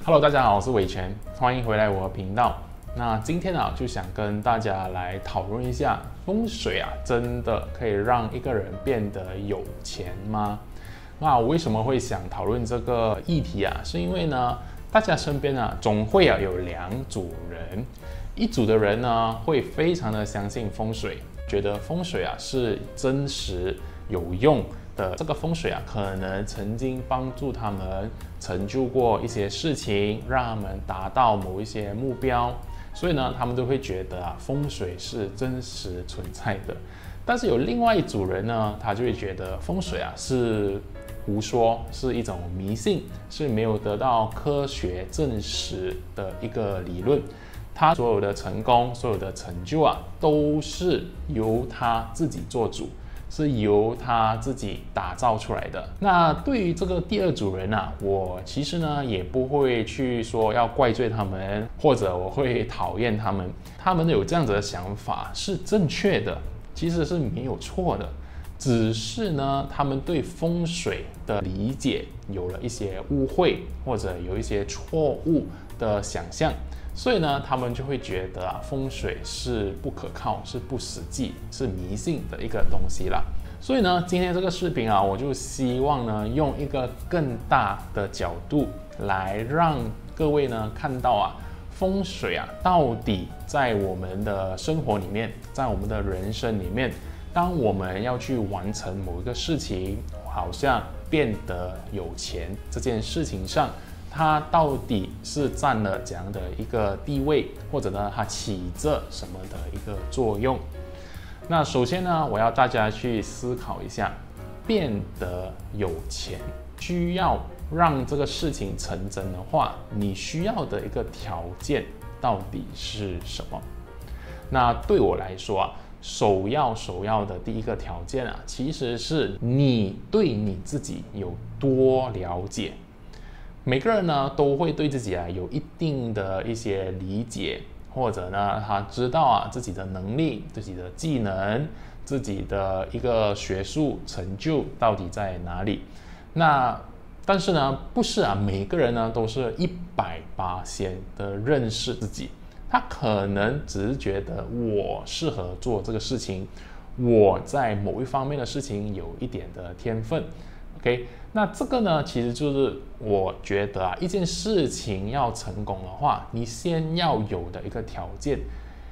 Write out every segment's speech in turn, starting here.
Hello， 大家好，我是伟全，欢迎回来我的频道。那今天啊，就想跟大家来讨论一下风水啊，真的可以让一个人变得有钱吗？那我为什么会想讨论这个议题啊？是因为呢，大家身边啊，总会啊有两组人，一组的人呢会非常的相信风水，觉得风水啊是真实有用的，这个风水啊，可能曾经帮助他们成就过一些事情，让他们达到某一些目标，所以呢，他们都会觉得啊，风水是真实存在的。但是有另外一组人呢，他就会觉得风水啊是胡说，是一种迷信，是没有得到科学证实的一个理论。他所有的成功，所有的成就啊，都是由他自己做主。是由他自己打造出来的。那对于这个第二组人啊，我其实呢也不会去说要怪罪他们，或者我会讨厌他们。他们有这样子的想法是正确的，其实是没有错的。只是呢，他们对风水的理解有了一些误会，或者有一些错误的想象。所以呢，他们就会觉得啊，风水是不可靠、是不实际、是迷信的一个东西啦。所以呢，今天这个视频啊，我就希望呢，用一个更大的角度来让各位呢看到啊，风水啊，到底在我们的生活里面，在我们的人生里面，当我们要去完成某一个事情，好像变得有钱这件事情上，它到底是占了怎样的一个地位，或者呢，它起着什么的一个作用？那首先呢，我要大家去思考一下，变得有钱，需要让这个事情成真的话，你需要的一个条件到底是什么？那对我来说啊，首要的第一个条件啊，其实是你对你自己有多了解。每个人呢都会对自己啊有一定的一些理解，或者呢他知道啊自己的能力、自己的技能、自己的一个学术成就到底在哪里。但是呢，不是啊每个人呢都是100%的认识自己，他可能只是觉得我适合做这个事情，我在某一方面的事情有一点的天分。OK， 那这个呢，其实就是我觉得啊，一件事情要成功的话，你先要有的一个条件。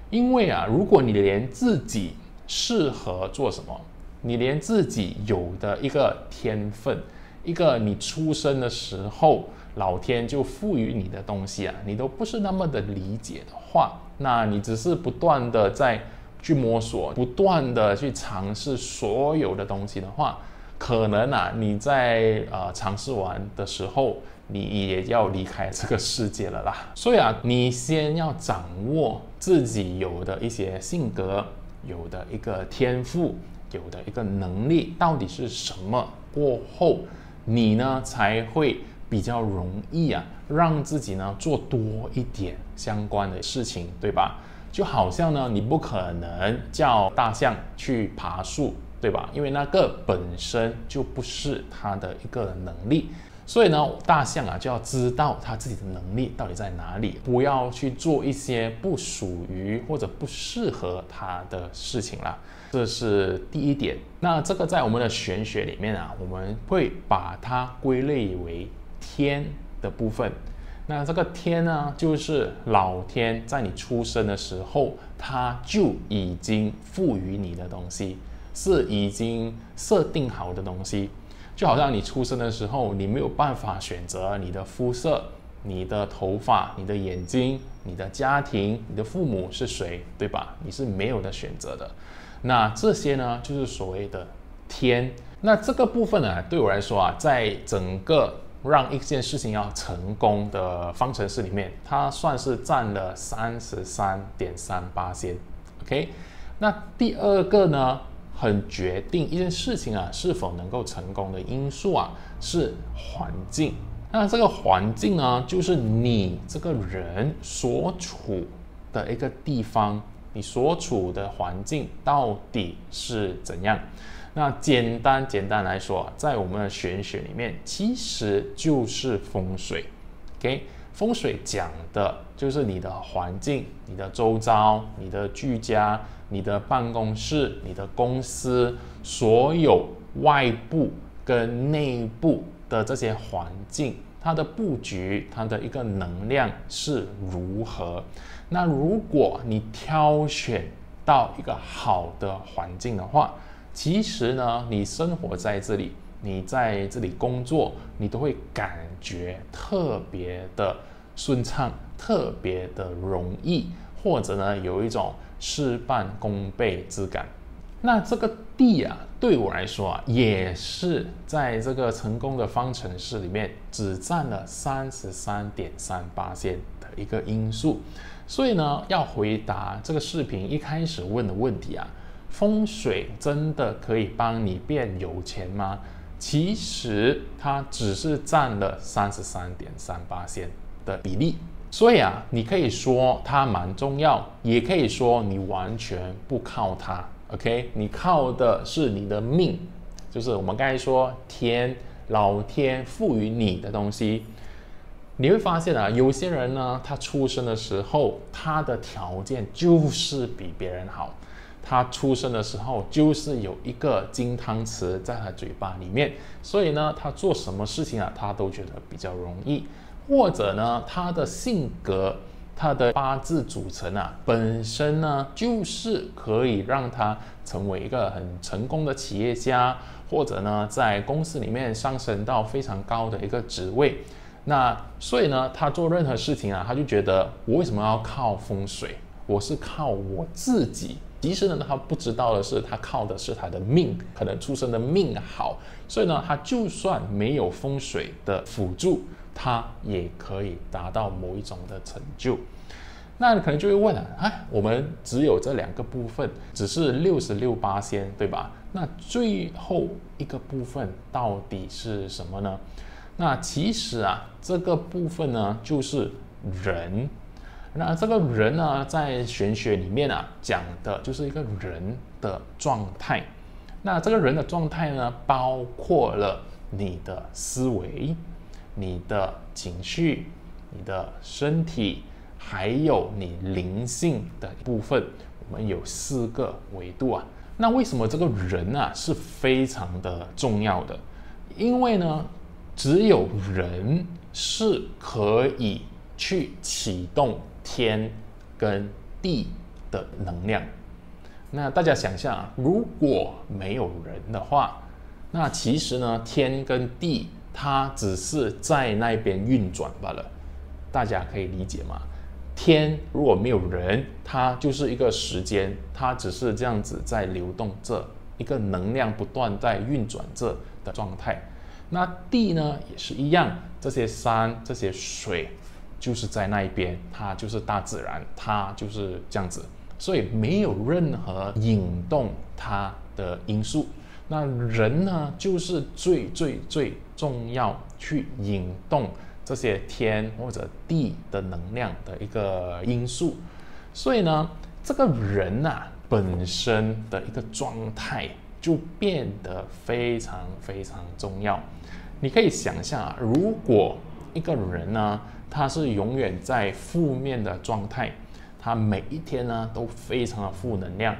因为啊，如果你连自己适合做什么，你连自己有的一个天分，一个你出生的时候老天就赋予你的东西啊，你都不是那么的理解的话，那你只是不断的在去摸索，不断的去尝试所有的东西的话，可能啊，你在尝试完的时候，你也要离开这个世界了啦。所以啊，你先要掌握自己有的一些性格，有的一个天赋，有的一个能力到底是什么，过后你呢才会比较容易啊，让自己呢做多一点相关的事情，对吧？就好像呢，你不可能叫大象去爬树，对吧？因为那个本身就不是它的一个能力，所以呢，大象啊就要知道它自己的能力到底在哪里，不要去做一些不属于或者不适合它的事情啦。这是第一点。那这个在我们的玄学里面啊，我们会把它归类为天的部分。那这个天呢，就是老天在你出生的时候，他就已经赋予你的东西，是已经设定好的东西。就好像你出生的时候，你没有办法选择你的肤色、你的头发、你的眼睛、你的家庭、你的父母是谁，对吧？你是没有的选择的。那这些呢，就是所谓的天。那这个部分呢，对我来说啊，在整个让一件事情要成功的方程式里面，它算是占了33.3%。OK， 那第二个呢，很决定一件事情啊是否能够成功的因素啊，是环境。那这个环境呢，就是你这个人所处的一个地方，你所处的环境到底是怎样？那简单来说，在我们的玄学里面，其实就是风水。OK，风水讲的就是你的环境、你的周遭、你的居家、你的办公室、你的公司，所有外部跟内部的这些环境，它的布局，它的一个能量是如何。那如果你挑选到一个好的环境的话，其实呢，你生活在这里，你在这里工作，你都会感觉特别的顺畅，特别的容易，或者呢，有一种事半功倍之感。那这个地啊，对我来说啊，也是在这个成功的方程式里面只占了33.3%的一个因素。所以呢，要回答这个视频一开始问的问题啊，风水真的可以帮你变有钱吗？其实它只是占了33.3%的比例。所以啊，你可以说它蛮重要，也可以说你完全不靠它。OK， 你靠的是你的命，就是我们刚才说老天赋予你的东西。你会发现啊，有些人呢，他出生的时候，他的条件就是比别人好，他出生的时候就是有一个金汤匙在他嘴巴里面，所以呢，他做什么事情啊，他都觉得比较容易。或者呢，他的性格，他的八字组成啊，本身呢就是可以让他成为一个很成功的企业家，或者呢在公司里面上升到非常高的一个职位。那所以呢，他做任何事情啊，他就觉得我为什么要靠风水？我是靠我自己。其实呢，他不知道的是，他靠的是他的命，可能出生的命好，所以呢，他就算没有风水的辅助，他也可以达到某一种的成就。那你可能就会问啊，我们只有这2个部分，只是66%，对吧？那最后一个部分到底是什么呢？那其实啊，这个部分呢，就是人。那这个人呢，在玄学里面啊，讲的就是一个人的状态。那这个人的状态呢，包括了你的思维、你的情绪、你的身体，还有你灵性的部分。我们有4个维度啊。那为什么这个人啊是非常的重要的？因为呢，只有人是可以去启动天跟地的能量。那大家想象啊，如果没有人的话，那其实呢，天跟地它只是在那边运转罢了。大家可以理解吗？天如果没有人，它就是一个时间，它只是这样子在流动着，一个能量不断在运转着的状态。那地呢也是一样，这些山、这些水就是在那一边，它就是大自然，它就是这样子，所以没有任何引动它的因素。那人呢，就是最重要去引动这些天或者地的能量的一个因素。所以呢，这个人啊本身的一个状态就变得非常重要。你可以想象啊，如果一个人呢，他是永远在负面的状态，他每一天呢都非常的负能量，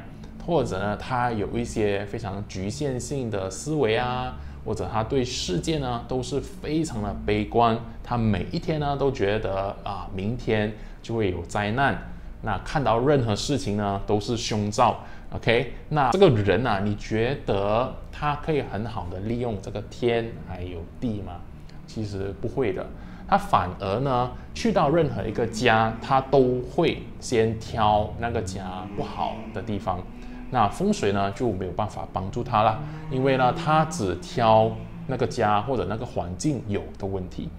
或者呢他有一些非常局限性的思维啊，或者他对世界呢都是非常的悲观，他每一天呢都觉得明天就会有灾难，那看到任何事情呢都是凶兆。OK， 那这个人啊，你觉得他可以很好的利用这个天还有地吗？其实不会的，他反而呢，去到任何一个家，他都会先挑那个家不好的地方。那风水呢就没有办法帮助他了，因为呢，他只挑那个家或者那个环境有的问题。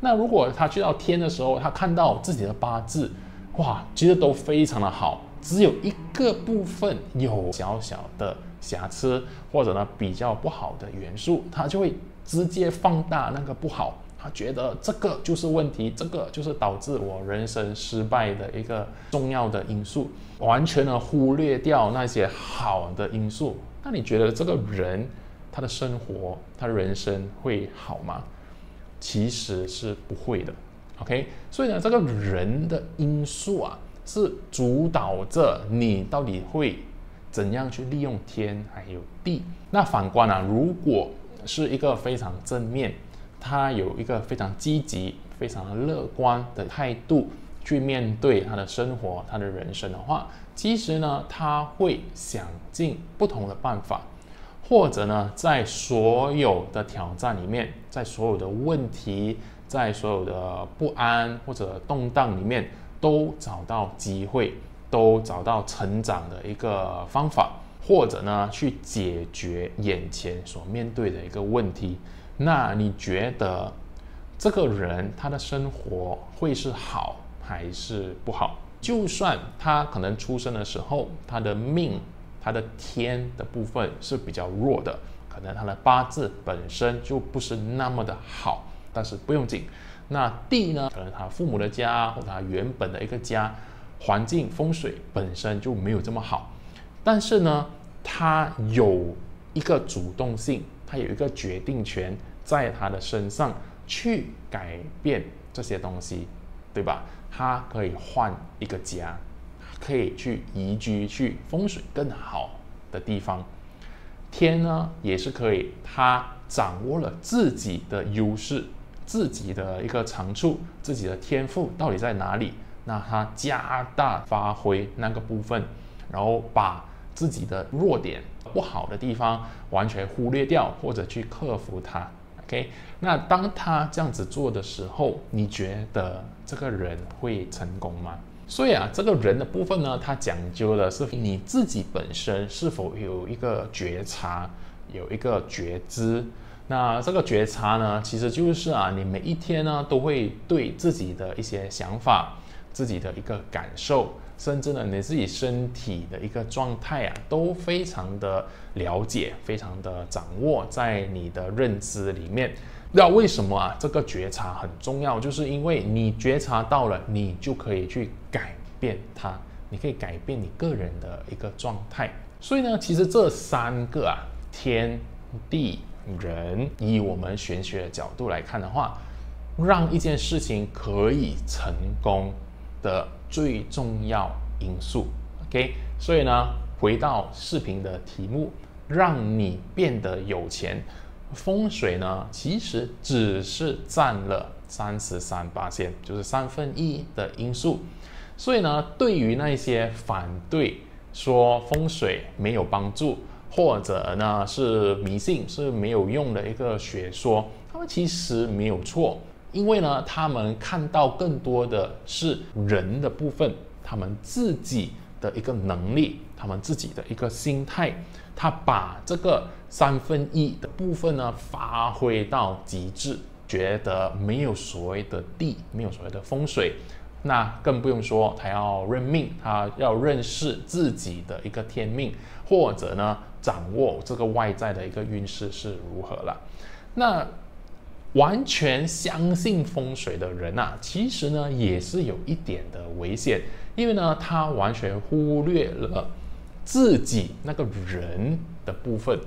那如果他去到天的时候，他看到自己的八字，哇，其实都非常的好。只有一个部分有小小的瑕疵，或者呢比较不好的元素，他就会直接放大那个不好，他觉得这个就是问题，这个就是导致我人生失败的一个重要的因素，完全的忽略掉那些好的因素。那你觉得这个人他的生活，他的人生会好吗？其实是不会的。OK， 所以呢，这个人的因素啊，是主导着你到底会怎样去利用天还有地。那反观啊，如果是一个非常正面，他有一个非常积极、非常乐观的态度去面对他的生活、他的人生的话，其实呢，他会想尽不同的办法，或者呢，在所有的挑战里面，在所有的问题，在所有的不安或者动荡里面，都找到机会，都找到成长的一个方法，或者呢，去解决眼前所面对的一个问题。那你觉得这个人他的生活会是好还是不好？就算他可能出生的时候，他的命、他的天的部分是比较弱的，可能他的八字本身就不是那么的好，但是不用紧。那地呢，可能他父母的家或者他原本的一个家环境风水本身就没有这么好，但是呢，他有一个主动性，他有一个决定权在他的身上去改变这些东西，对吧？他可以换一个家，可以去移居去风水更好的地方。天呢也是可以，他掌握了自己的优势，自己的一个长处，自己的天赋到底在哪里，那他加大发挥那个部分，然后把自己的弱点不好的地方完全忽略掉，或者去克服它。OK， 那当他这样子做的时候，你觉得这个人会成功吗？所以啊，这个人的部分呢，它讲究的是你自己本身是否有一个觉察，有一个觉知。那这个觉察呢，其实就是啊，你每一天呢都会对自己的一些想法、自己的一个感受，甚至呢你自己身体的一个状态啊，都非常的了解，非常的掌握在你的认知里面。那为什么啊？这个觉察很重要，就是因为你觉察到了，你就可以去改变它，你可以改变你个人的一个状态。所以呢，其实这三个啊，天地人，以我们玄学的角度来看的话，让一件事情可以成功的最重要因素。OK， 所以呢，回到视频的题目，让你变得有钱。风水呢，其实只是占了33%，就是1/3的因素。所以呢，对于那些反对说风水没有帮助，或者呢是迷信是没有用的一个学说，他们其实没有错，因为呢，他们看到更多的是人的部分，他们自己的一个能力，他们自己的一个心态。他把这个1/3的部分呢发挥到极致，觉得没有所谓的地，没有所谓的风水，那更不用说他要认命，他要认识自己的一个天命，或者呢掌握这个外在的一个运势是如何了。那完全相信风水的人啊，其实呢也是有一点的危险，因为呢他完全忽略了自己那个人的部分。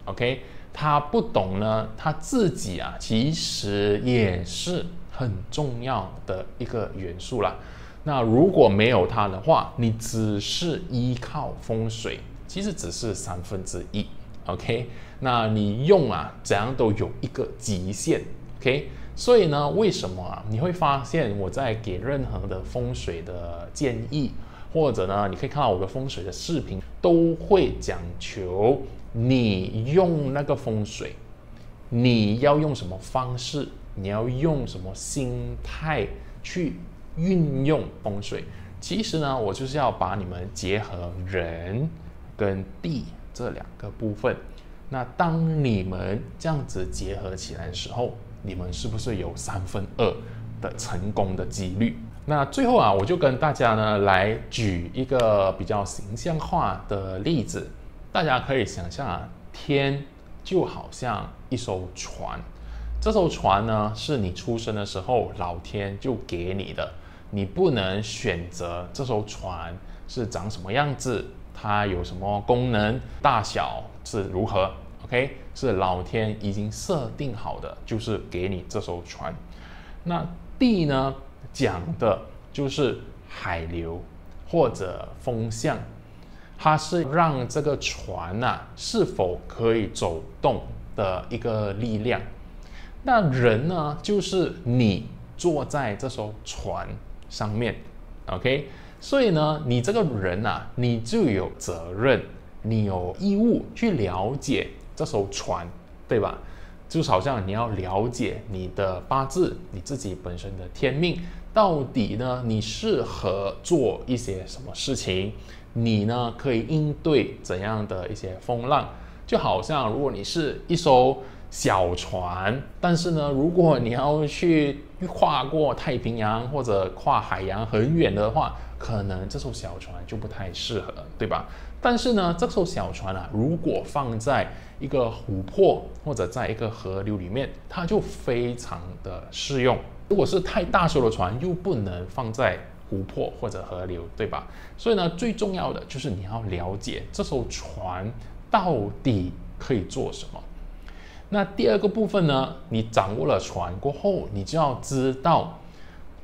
OK， 他不懂呢，他自己啊其实也是很重要的一个元素啦。那如果没有它的话，你只是依靠风水，其实只是1/3。 OK， 那你用啊怎样都有一个极限。 OK， 所以呢，为什么啊你会发现我在给任何的风水的建议，或者呢，你可以看到我的风水的视频，都会讲求你用那个风水，你要用什么方式，你要用什么心态去运用风水。其实呢，我就是要把你们结合人跟地这两个部分。那当你们这样子结合起来的时候，你们是不是有2/3的成功的几率？那最后啊，我就跟大家呢来举一个比较形象化的例子，大家可以想象啊，天就好像一艘船，这艘船呢是你出生的时候老天就给你的，你不能选择这艘船是长什么样子，它有什么功能，大小是如何。 OK， 是老天已经设定好的，就是给你这艘船。那地呢，讲的就是海流或者风向，它是让这个船是否可以走动的一个力量。那人呢，就是你坐在这艘船上面 ，OK？ 所以呢，你这个人你就有责任，你有义务去了解这艘船，对吧？就好像你要了解你的八字，你自己本身的天命，到底呢你适合做一些什么事情，你呢可以应对怎样的一些风浪。就好像如果你是一艘小船，但是呢如果你要去跨过太平洋或者跨海洋很远的话，可能这艘小船就不太适合，对吧？但是呢这艘小船如果放在一个湖泊或者在一个河流里面，它就非常的适用。如果是太大艘的船，又不能放在湖泊或者河流，对吧？所以呢，最重要的就是你要了解这艘船到底可以做什么。那第二个部分呢，你掌握了船过后，你就要知道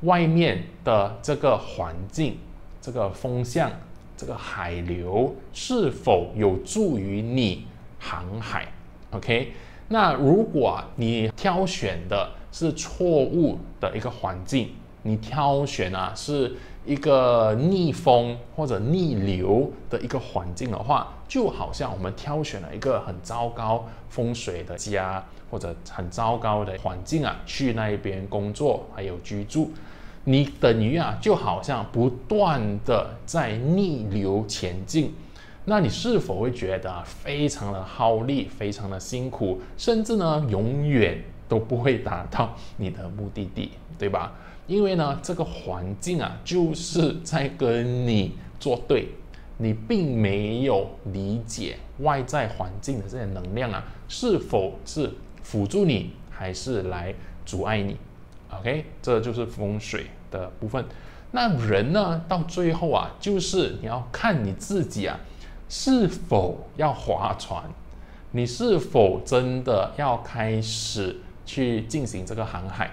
外面的这个环境、这个风向、这个海流是否有助于你航海 ，OK？ 那如果你挑选的是错误的一个环境，你挑选是一个逆风或者逆流的一个环境的话，就好像我们挑选了一个很糟糕风水的家或者很糟糕的环境去那边工作还有居住，你等于就好像不断的在逆流前进。那你是否会觉得非常的耗力，非常的辛苦，甚至呢永远都不会达到你的目的地，对吧？因为呢这个环境就是在跟你作对，你并没有理解外在环境的这些能量是否是辅助你还是来阻碍你 ，OK？ 这就是风水的部分。那人呢到最后就是你要看你自己是否要划船，你是否真的要开始去进行这个航海。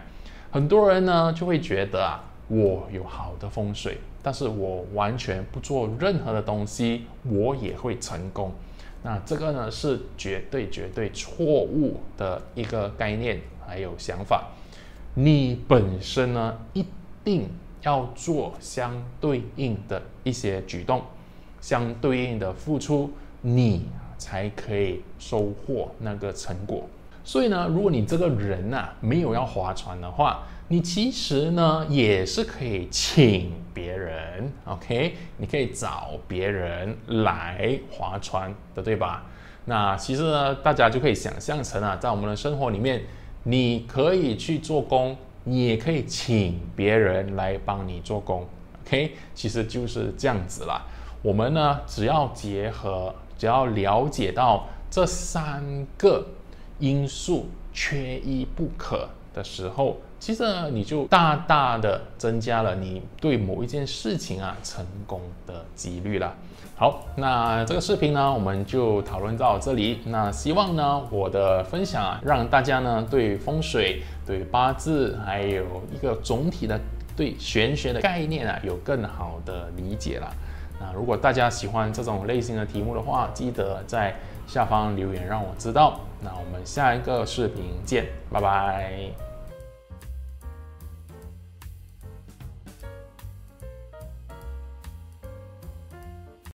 很多人呢就会觉得我有好的风水，但是我完全不做任何的东西，我也会成功。那这个呢是绝对错误的一个概念还有想法。你本身呢一定要做相对应的一些举动，相对应的付出，你才可以收获那个成果。所以呢，如果你这个人没有要划船的话，你其实呢也是可以请别人 ，OK？ 你可以找别人来划船的，对吧？那其实呢，大家就可以想象成在我们的生活里面，你可以去做工，你也可以请别人来帮你做工 ，OK？ 其实就是这样子啦。我们呢，只要了解到这3个因素缺一不可的时候，其实呢，你就大大的增加了你对某一件事情成功的几率啦。好，那这个视频呢，我们就讨论到这里。那希望呢，我的分享让大家呢对风水、对八字，还有一个总体的对玄学的概念有更好的理解啦。那如果大家喜欢这种类型的题目的话，记得在下方留言让我知道。那我们下一个视频见，拜拜。